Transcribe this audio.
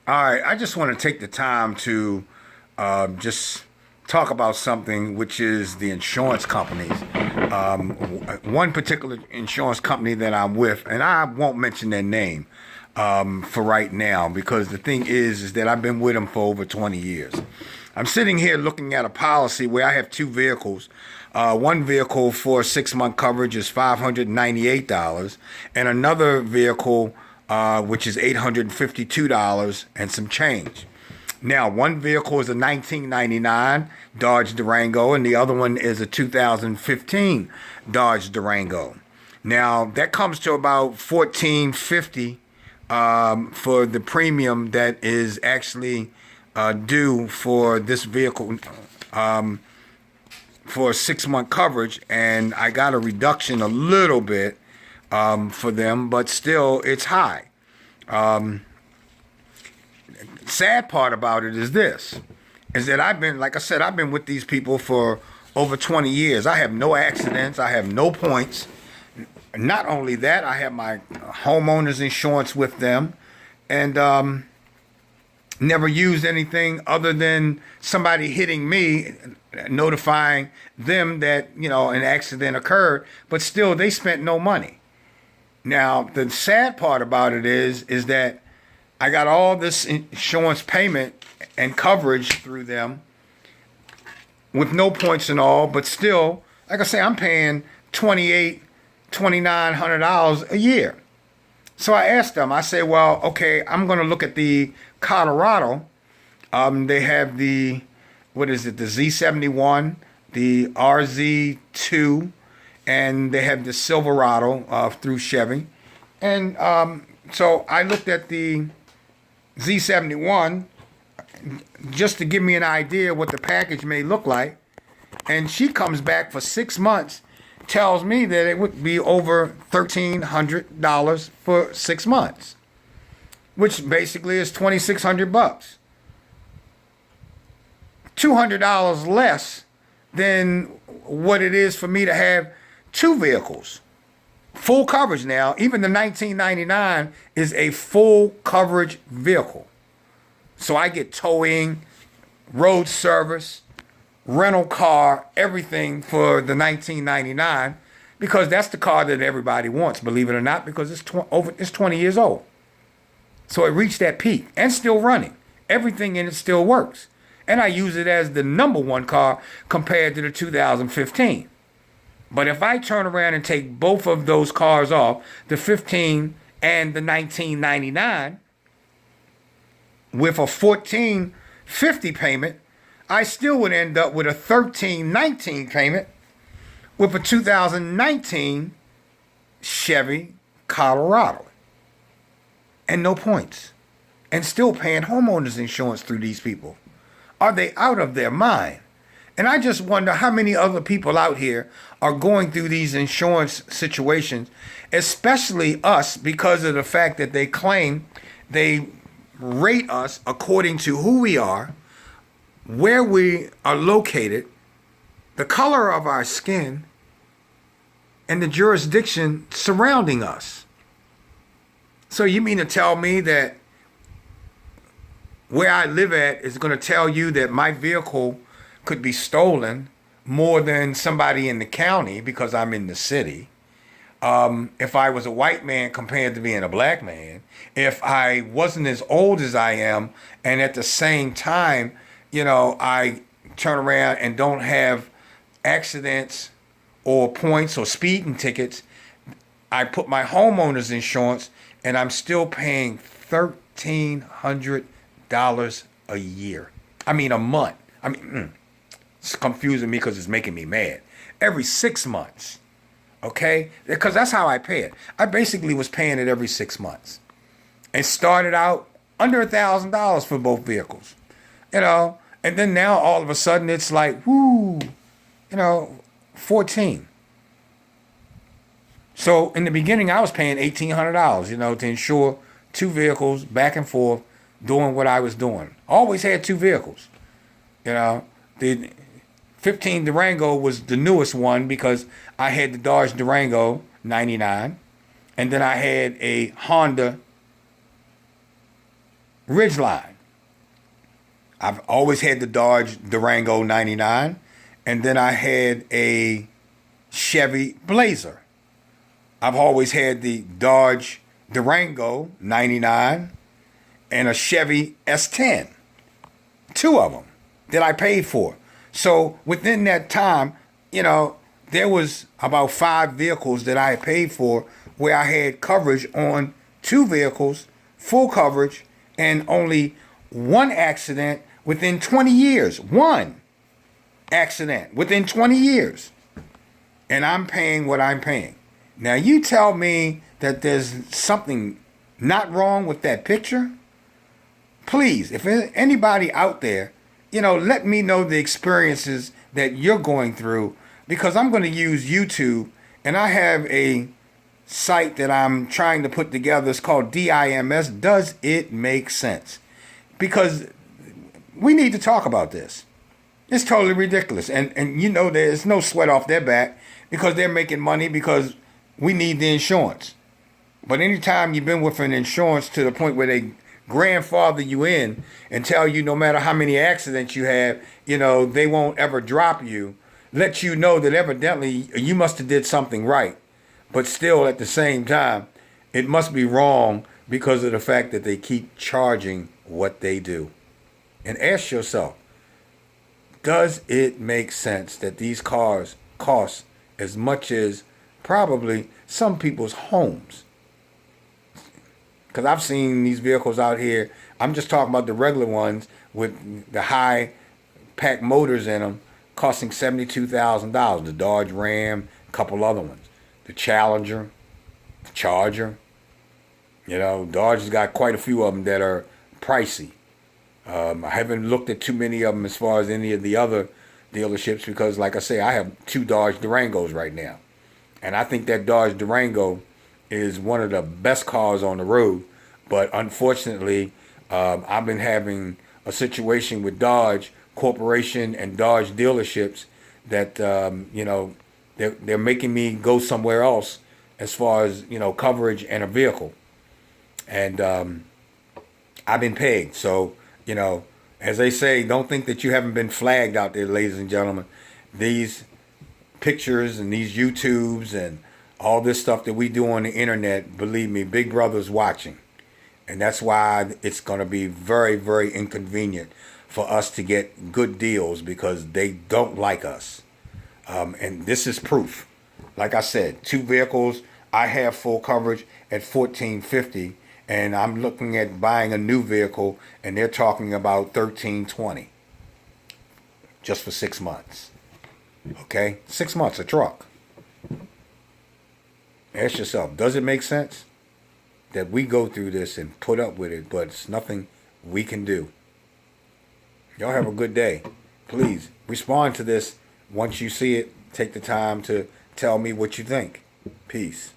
All right, I just want to take the time to just talk about something, which is the insurance companies. One particular insurance company that I'm with, and I won't mention their name for right now, because the thing is that I've been with them for over 20 years. I'm sitting here looking at a policy where I have two vehicles. One vehicle for 6 month coverage is $598, and another vehicle which is $852 and some change. Now, one vehicle is a 1999 Dodge Durango, and the other one is a 2015 Dodge Durango. Now, that comes to about $1450 for the premium that is actually due for this vehicle for 6 month coverage, and I got a reduction a little bit for them, but still it's high. Sad part about it is this, is that I've been, like I said, I've been with these people for over 20 years. I have no accidents. I have no points. Not only that, I have my homeowner's insurance with them, and never used anything other than somebody hitting me, notifying them that, an accident occurred, but still they spent no money. Now, the sad part about it is that I got all this insurance payment and coverage through them with no points and all, but still, like I say, I'm paying $2,900 a year. So I asked them, I said, well, okay, I'm going to look at the Colorado. They have the, what is it, the Z71, the RZ2, and they have the Silverado through Chevy. And so I looked at the Z71 just to give me an idea what the package may look like. And she comes back for 6 months, tells me that it would be over $1,300 for 6 months, which basically is $2,600. $200 less than what it is for me to have two vehicles. Full coverage now. Even the 1999 is a full coverage vehicle. So I get towing, road service, rental car, everything for the 1999, because that's the car that everybody wants, believe it or not, because it's 20 years old. So it reached that peak and still running. Everything in it still works. And I use it as the number one car compared to the 2015. But if I turn around and take both of those cars off, the 15 and the 1999, with a $1,450 payment, I still would end up with a $1,319 payment with a 2019 Chevy Colorado. And no points. And still paying homeowners insurance through these people. Are they out of their mind? And I just wonder how many other people out here are going through these insurance situations, especially us, because of the fact that they claim they rate us according to who we are, where we are located, the color of our skin, and the jurisdiction surrounding us. So you mean to tell me that where I live at is going to tell you that my vehicle could be stolen more than somebody in the county because I'm in the city? If I was a white man compared to being a black man, if I wasn't as old as I am, and at the same time, I turn around and don't have accidents or points or speeding tickets, I put my homeowner's insurance and I'm still paying $1,300 a year. I mean, a month. It's confusing me because it's making me mad. Every 6 months. Okay? Because that's how I pay it. I basically was paying it every 6 months. And started out under $1,000 for both vehicles. And then now all of a sudden it's like, 14. So in the beginning I was paying $1,800, to insure two vehicles back and forth, doing what I was doing. Always had two vehicles. The 15 Durango was the newest one because I had the Dodge Durango 99, and then I had a Honda Ridgeline. I've always had the Dodge Durango 99, and then I had a Chevy Blazer. I've always had the Dodge Durango 99 and a Chevy S10. Two of them that I paid for. So within that time, there was about 5 vehicles that I had paid for where I had coverage on 2 vehicles, full coverage, and only one accident within 20 years. One accident within 20 years. And I'm paying what I'm paying. Now you tell me that there's something not wrong with that picture. Please, if anybody out there, let me know the experiences that you're going through, because I'm going to use YouTube, and I have a site that I'm trying to put together. It's called DIMS. Does it make sense? Because we need to talk about this. It's totally ridiculous. And there's no sweat off their back because they're making money because we need the insurance. But anytime you've been with an insurance to the point where they grandfather you in and tell you no matter how many accidents you have, they won't ever drop you, let you know that evidently you must have did something right. But still at the same time, it must be wrong because of the fact that they keep charging what they do. And ask yourself, does it make sense that these cars cost as much as probably some people's homes? Because I've seen these vehicles out here. I'm just talking about the regular ones with the high pack motors in them, costing $72,000. The Dodge Ram, a couple other ones. The Challenger, the Charger. Dodge has got quite a few of them that are pricey. I haven't looked at too many of them as far as any of the other dealerships because, like I say, I have 2 Dodge Durangos right now. And I think that Dodge Durango is one of the best cars on the road. But unfortunately, I've been having a situation with Dodge Corporation and Dodge dealerships that, they're making me go somewhere else as far as, coverage and a vehicle. And I've been pegged. So, as they say, don't think that you haven't been flagged out there, ladies and gentlemen. These pictures and these YouTubes and all this stuff that we do on the internet, believe me, Big Brother's watching. And that's why it's going to be very, very inconvenient for us to get good deals because they don't like us. And this is proof. Like I said, 2 vehicles, I have full coverage at $1,450. And I'm looking at buying a new vehicle, and they're talking about $1,320 just for 6 months. Okay? 6 months, a truck. Ask yourself, does it make sense that we go through this and put up with it, but it's nothing we can do? Y'all have a good day. Please respond to this once you see it. Take the time to tell me what you think. Peace.